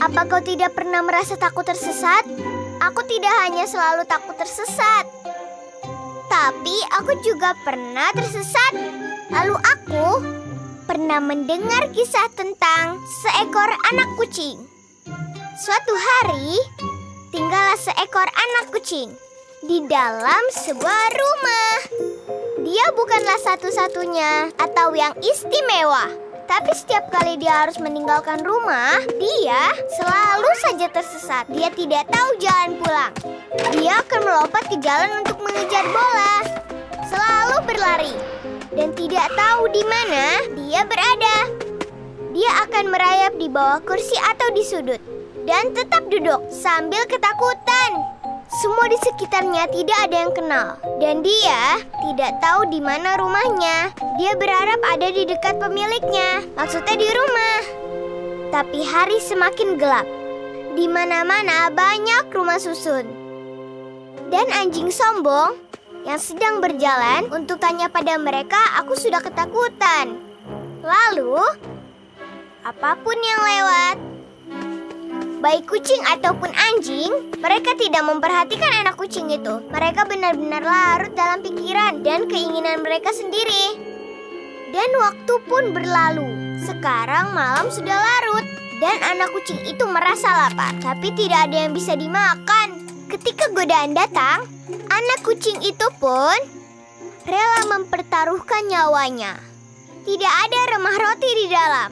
Apa kau tidak pernah merasa takut tersesat? Aku tidak hanya selalu takut tersesat, tapi aku juga pernah tersesat. Lalu aku pernah mendengar kisah tentang seekor anak kucing. Suatu hari, tinggallah seekor anak kucing di dalam sebuah rumah. Dia bukanlah satu-satunya atau yang istimewa. Tapi setiap kali dia harus meninggalkan rumah, dia selalu saja tersesat. Dia tidak tahu jalan pulang. Dia akan melompat ke jalan untuk mengejar bola. Selalu berlari. Dan tidak tahu di mana dia berada. Dia akan merayap di bawah kursi atau di sudut. Dan tetap duduk sambil ketakutan. Semua di sekitarnya tidak ada yang kenal. Dan dia tidak tahu di mana rumahnya. Dia berharap ada di dekat pemiliknya, maksudnya di rumah. Tapi hari semakin gelap. Di mana-mana banyak rumah susun. Dan anjing sombong yang sedang berjalan untuk tanya pada mereka, aku sudah ketakutan. Lalu, apapun yang lewat, baik kucing ataupun anjing, mereka tidak memperhatikan anak kucing itu. Mereka benar-benar larut dalam pikiran dan keinginan mereka sendiri. Dan waktu pun berlalu. Sekarang malam sudah larut. Dan anak kucing itu merasa lapar, tapi tidak ada yang bisa dimakan. Ketika godaan datang, anak kucing itu pun rela mempertaruhkan nyawanya. Tidak ada remah roti di dalam.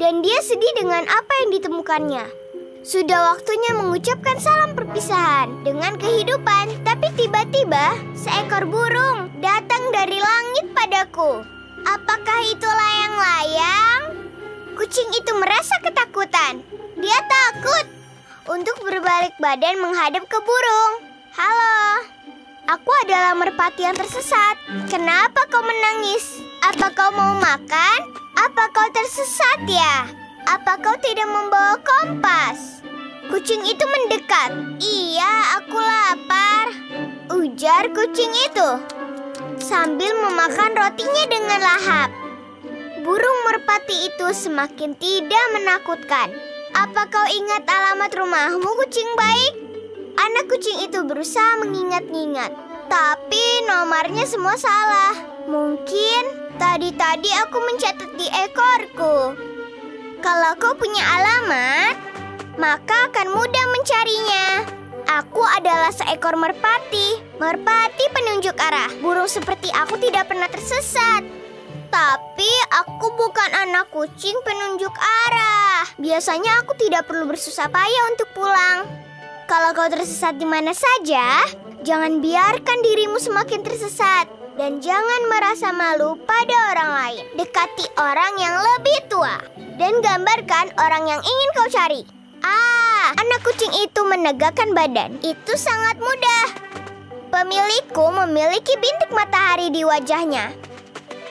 Dan dia sedih dengan apa yang ditemukannya. Sudah waktunya mengucapkan salam perpisahan dengan kehidupan. Tapi tiba-tiba seekor burung datang dari langit padaku. Apakah itu layang-layang? Kucing itu merasa ketakutan. Dia takut untuk berbalik badan menghadap ke burung. Halo, aku adalah merpati yang tersesat. Kenapa kau menangis? Apa kau mau makan? Apa kau tersesat ya? Apa kau tidak membawa kompas? Kucing itu mendekat. Iya, aku lapar, ujar kucing itu sambil memakan rotinya dengan lahap. Burung merpati itu semakin tidak menakutkan. Apa kau ingat alamat rumahmu, kucing baik? Anak kucing itu berusaha mengingat-ingat, tapi nomornya semua salah. Mungkin tadi aku mencatat di ekorku. Kalau kau punya alamat, maka akan mudah mencarinya. Aku adalah seekor merpati. Merpati penunjuk arah. Burung seperti aku tidak pernah tersesat. Tapi aku bukan anak kucing penunjuk arah. Biasanya aku tidak perlu bersusah payah untuk pulang. Kalau kau tersesat di mana saja, jangan biarkan dirimu semakin tersesat. Dan jangan merasa malu pada orang lain. Dekati orang yang lebih tua. Dan gambarkan orang yang ingin kau cari. Anak kucing itu menegakkan badan. Itu sangat mudah. Pemilikku memiliki bintik matahari di wajahnya.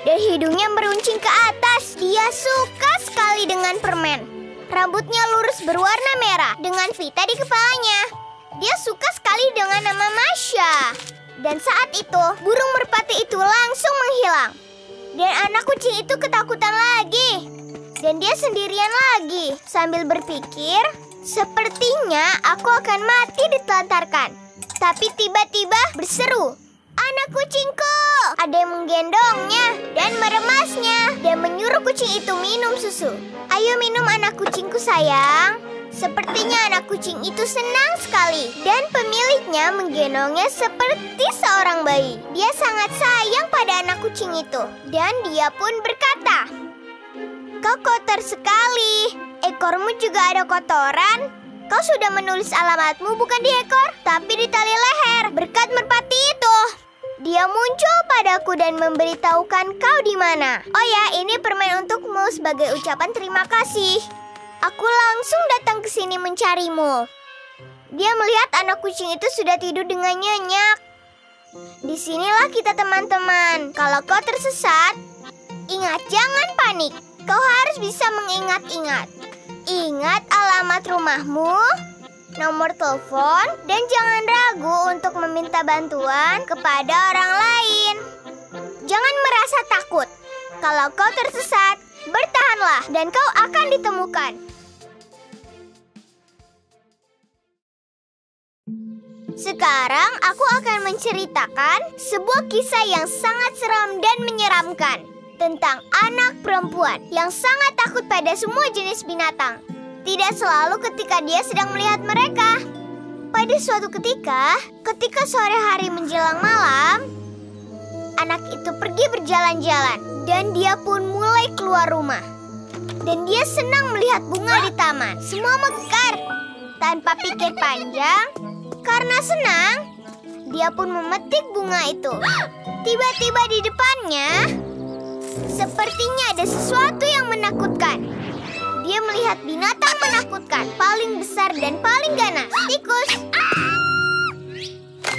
Dan hidungnya meruncing ke atas. Dia suka sekali dengan permen. Rambutnya lurus berwarna merah dengan pita di kepalanya. Dia suka sekali dengan nama Masya. Dan saat itu, burung merpati itu langsung menghilang. Dan anak kucing itu ketakutan lagi. Dan dia sendirian lagi. Sambil berpikir, sepertinya aku akan mati ditelantarkan. Tapi tiba-tiba berseru, "Anak kucingku!" Ada yang menggendongnya dan meremasnya. Dan menyuruh kucing itu minum susu. "Ayo minum anak kucingku sayang." Sepertinya anak kucing itu senang sekali. Dan pemiliknya menggendongnya seperti seorang bayi. Dia sangat sayang pada anak kucing itu. Dan dia pun berkata, "Kau kotor sekali. Ekormu juga ada kotoran. Kau sudah menulis alamatmu bukan di ekor, tapi di tali leher berkat merpati itu." Dia muncul padaku dan memberitahukan kau di mana. "Oh ya, ini permen untukmu sebagai ucapan terima kasih. Aku langsung datang ke sini mencarimu." Dia melihat anak kucing itu sudah tidur dengan nyenyak. Disinilah kita teman-teman. Kalau kau tersesat, Ingat, jangan panik. Kau harus bisa mengingat-ingat. Ingat alamat rumahmu, nomor telepon, dan jangan ragu untuk meminta bantuan kepada orang lain. Jangan merasa takut. Kalau kau tersesat, bertahanlah dan kau akan ditemukan. Sekarang aku akan menceritakan sebuah kisah yang sangat seram dan menyeramkan tentang anak perempuan yang sangat takut pada semua jenis binatang. Tidak selalu ketika dia sedang melihat mereka. Pada suatu ketika sore hari menjelang malam, anak itu pergi berjalan-jalan dan dia pun mulai keluar rumah. Dan dia senang melihat bunga di taman. Semua mekar. Tanpa pikir panjang, karena senang, dia pun memetik bunga itu. Tiba-tiba di depannya, sepertinya ada sesuatu yang menakutkan. Dia melihat binatang menakutkan, paling besar dan paling ganas, tikus.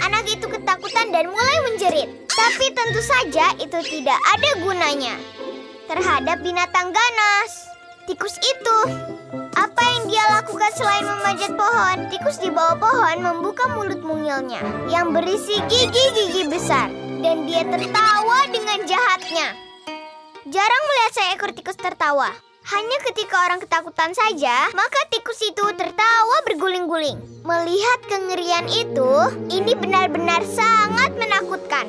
Anak itu ketakutan dan mulai menjerit. Tapi tentu saja itu tidak ada gunanya terhadap binatang ganas, tikus itu. Apa yang dia lakukan selain memanjat pohon? Tikus di bawah pohon membuka mulut mungilnya yang berisi gigi-gigi besar. Dan dia tertawa dengan jahatnya. Jarang melihat seekor tikus tertawa. Hanya ketika orang ketakutan saja, maka tikus itu tertawa berguling-guling. Melihat kengerian itu, ini benar-benar sangat menakutkan.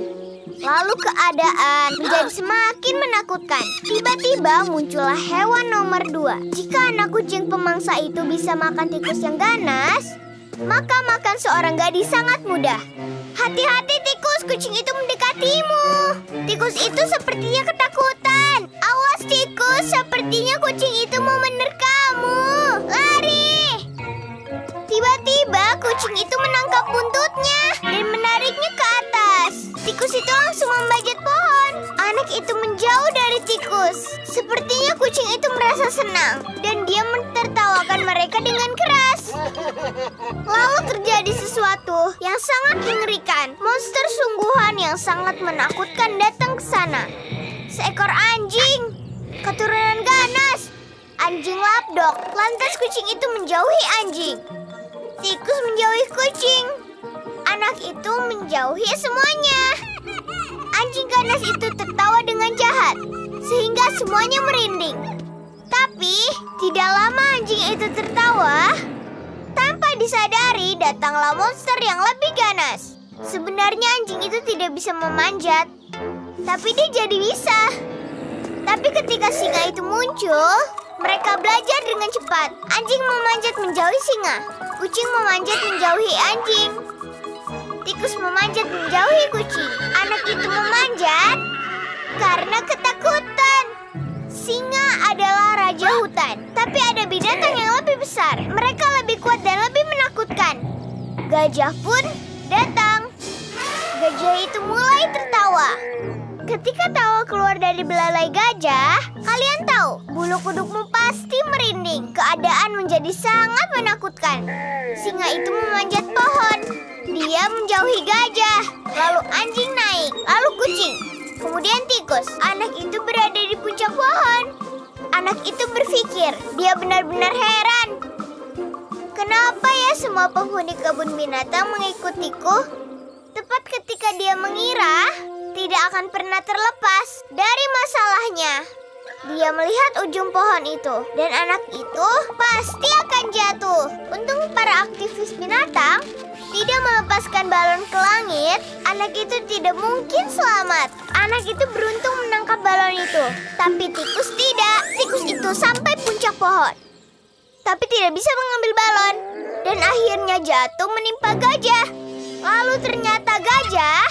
Lalu keadaan menjadi semakin menakutkan. Tiba-tiba muncullah hewan nomor 2. Jika anak kucing pemangsa itu bisa makan tikus yang ganas, maka makan seorang gadis sangat mudah. Hati-hati tikus, kucing itu mendekatimu. Tikus itu sepertinya ketakutan. Awas tikus, sepertinya kucing itu mau menerkammu. Lari! Tiba-tiba kucing itu menangkap buntutnya dan menariknya ke atas. Tikus itu langsung membajak pohon. Anak itu menjauh dari tikus. Sepertinya kucing itu merasa senang dan dia mentertawakan mereka dengan keras. Lalu terjadi sesuatu yang sangat mengerikan. Monster sungguhan yang sangat menakutkan datang ke sana. Seekor anjing, keturunan ganas, anjing lapdog. Lantas kucing itu menjauhi anjing. Tikus menjauhi kucing. Anak itu menjauhi semuanya. Anjing ganas itu tertawa dengan jahat, sehingga semuanya merinding. Tapi, tidak lama anjing itu tertawa. Tanpa disadari, datanglah monster yang lebih ganas. Sebenarnya anjing itu tidak bisa memanjat, tapi dia jadi bisa. Tapi ketika singa itu muncul, mereka belajar dengan cepat. Anjing memanjat menjauhi singa. Kucing memanjat menjauhi anjing. Tikus memanjat menjauhi kucing. Anak itu memanjat karena ketakutan. Singa adalah raja hutan, tapi ada binatang yang lebih besar. Mereka lebih kuat dan lebih menakutkan. Gajah pun datang. Gajah itu mulai tertawa. Ketika tawa keluar dari belalai gajah, kalian tahu, bulu kudukmu pasti merinding. Keadaan menjadi sangat menakutkan. Singa itu memanjat pohon. Dia menjauhi gajah. Lalu anjing naik. Lalu kucing. Kemudian tikus. Anak itu berada di puncak pohon. Anak itu berpikir, dia benar-benar heran. Kenapa ya semua penghuni kebun binatang mengikutiku? Tepat ketika dia mengira tidak akan pernah terlepas dari masalahnya. Dia melihat ujung pohon itu, dan anak itu pasti akan jatuh. Untung para aktivis binatang tidak melepaskan balon ke langit. Anak itu tidak mungkin selamat. Anak itu beruntung menangkap balon itu, tapi tikus tidak. Tikus itu sampai puncak pohon, tapi tidak bisa mengambil balon, dan akhirnya jatuh menimpa gajah. Lalu ternyata gajah,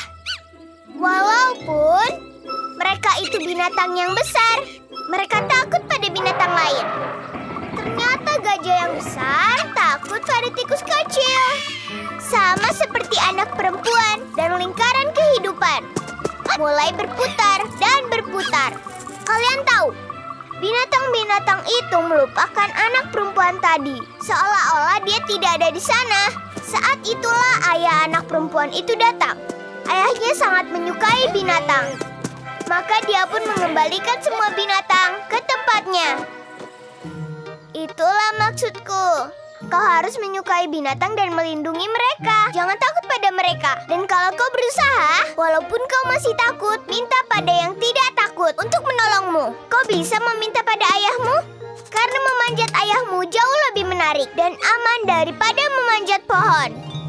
walaupun mereka itu binatang yang besar, mereka takut pada binatang lain. Ternyata gajah yang besar takut pada tikus kecil. Sama seperti anak perempuan dan lingkaran kehidupan. Mulai berputar dan berputar. Kalian tahu, binatang-binatang itu melupakan anak perempuan tadi. Seolah-olah dia tidak ada di sana. Saat itulah ayah anak perempuan itu datang. Ayahnya sangat menyukai binatang. Maka dia pun mengembalikan semua binatang ke tempatnya. Itulah maksudku. Kau harus menyukai binatang dan melindungi mereka. Jangan takut pada mereka. Dan kalau kau berusaha, walaupun kau masih takut, minta pada yang tidak takut untuk menolongmu. Kau bisa meminta pada ayahmu? Karena memanjat ayahmu jauh lebih menarik dan aman daripada memanjat pohon.